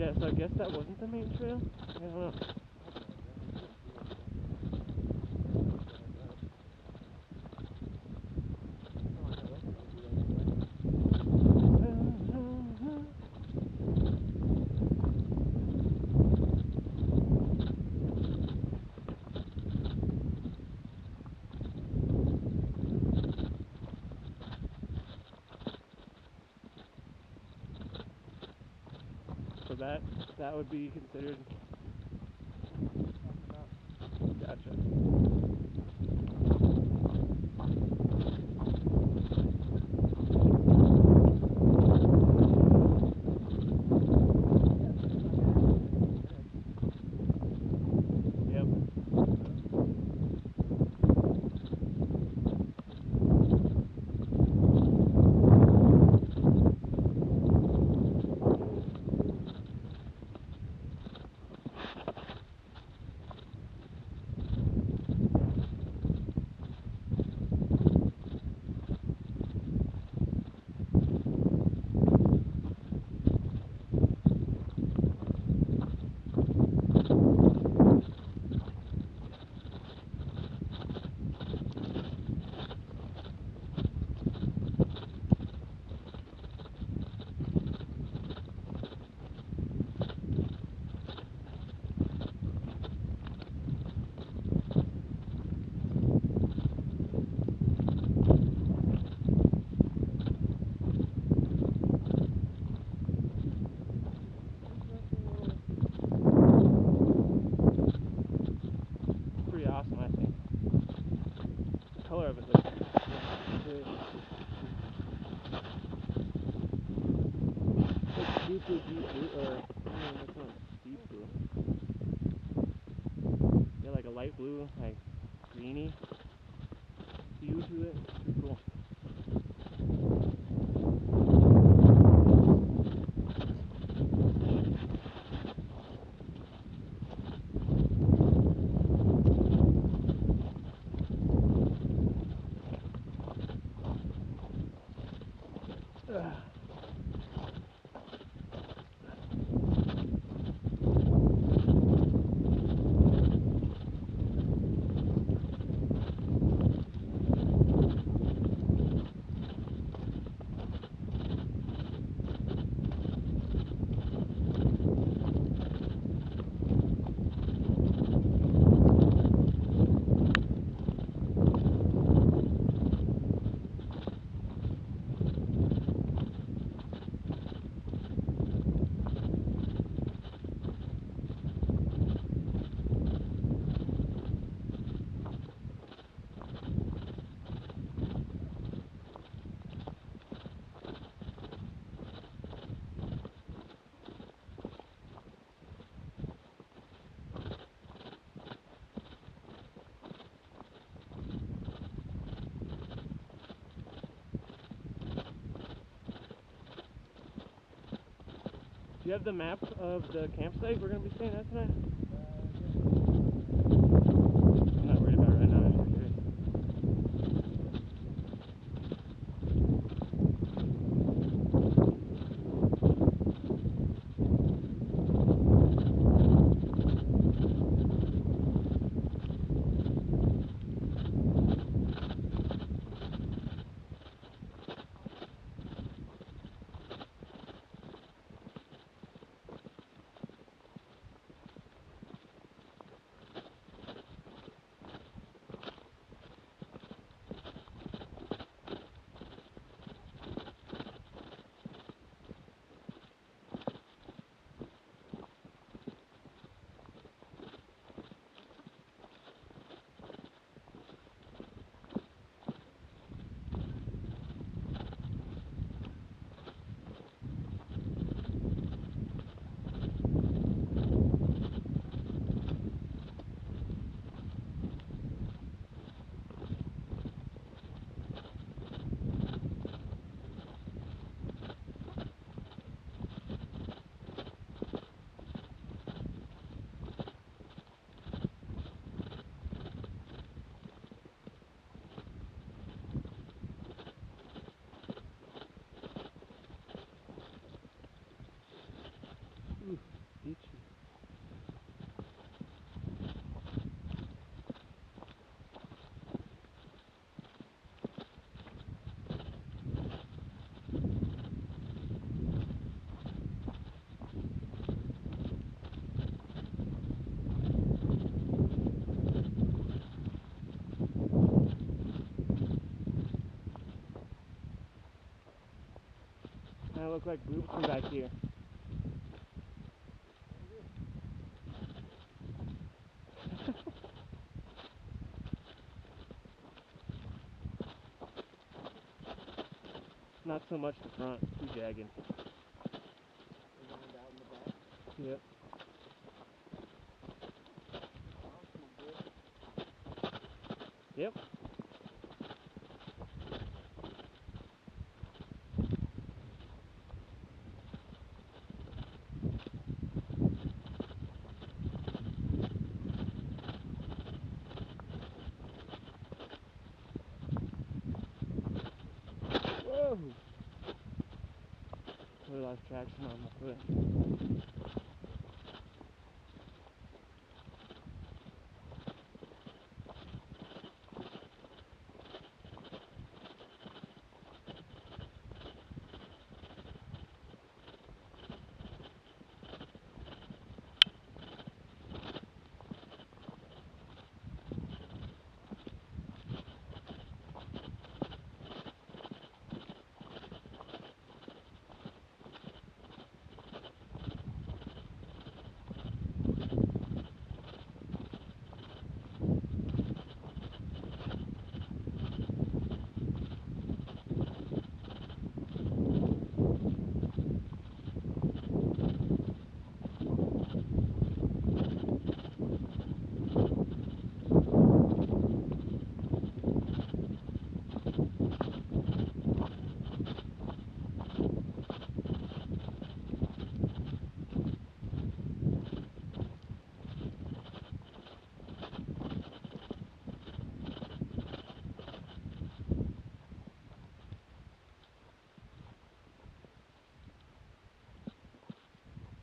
Yeah, so I guess that wasn't the main trail? I don't know. So that would be considered. Gotcha. Yep. Pretty awesome, I think. The color of it looks good. It's super deep blue, or that's not deep blue. Yeah, like a light blue, like greeny hue to it. It's pretty cool. Do you have the map of the campsite we're going to be staying at tonight? I'm not worried about it right now, I'm just curious. I look like Boop from back here. Not so much the front, too jagged. Yep. Yep. Whoa! Really lost traction on my foot.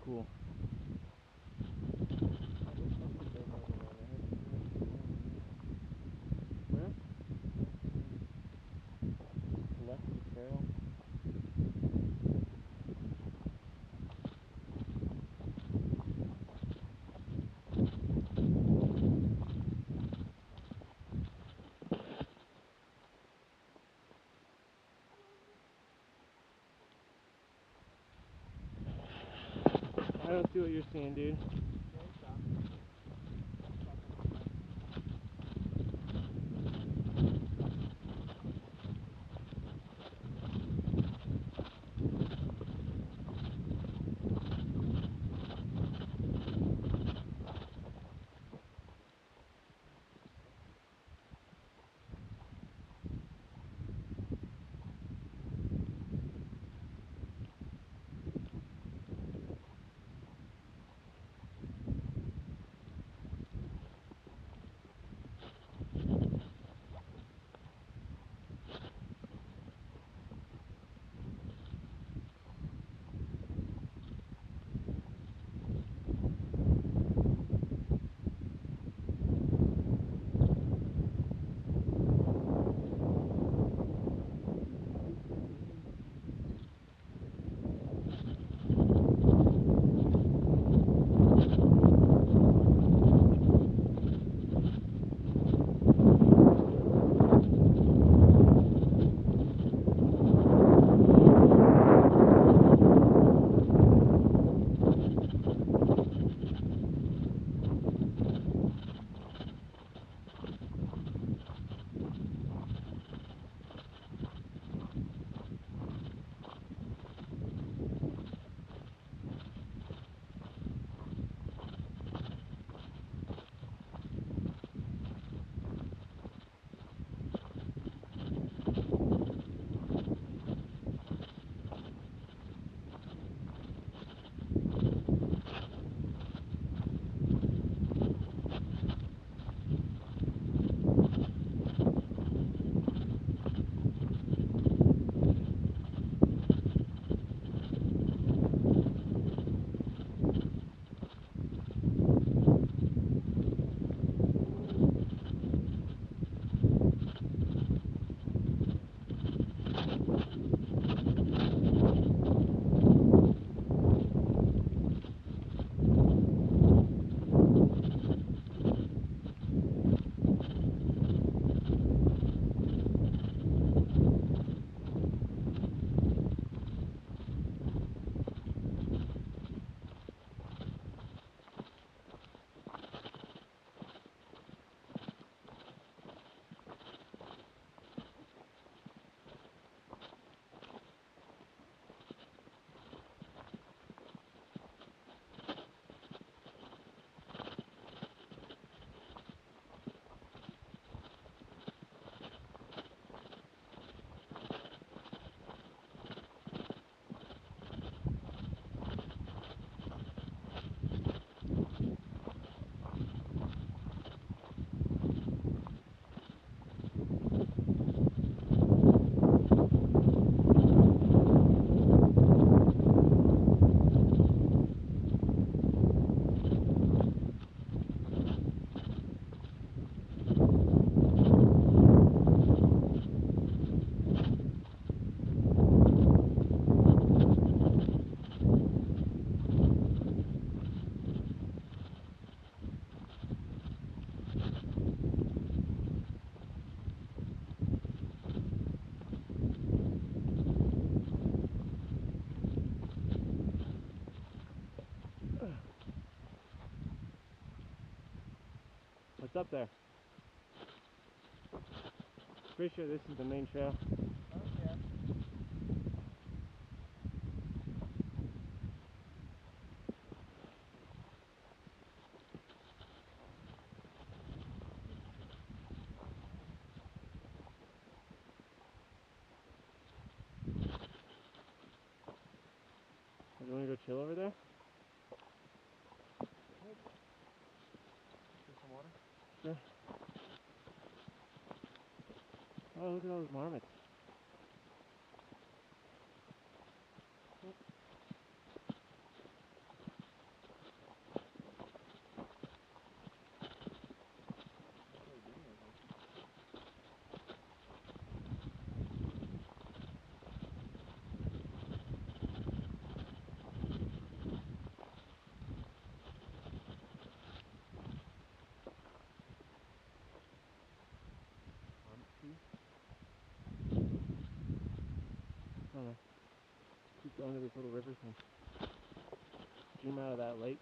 Cool. Where? Left of the trail. I don't see what you're seeing, dude. up there? Pretty sure this is the main trail. Okay. Do you want to go chill over there? Get some water? Sure. Oh, look at all those marmots. I don't know. Keep going to this little river thing. Zoom out of that lake.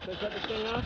Should I shut this thing off?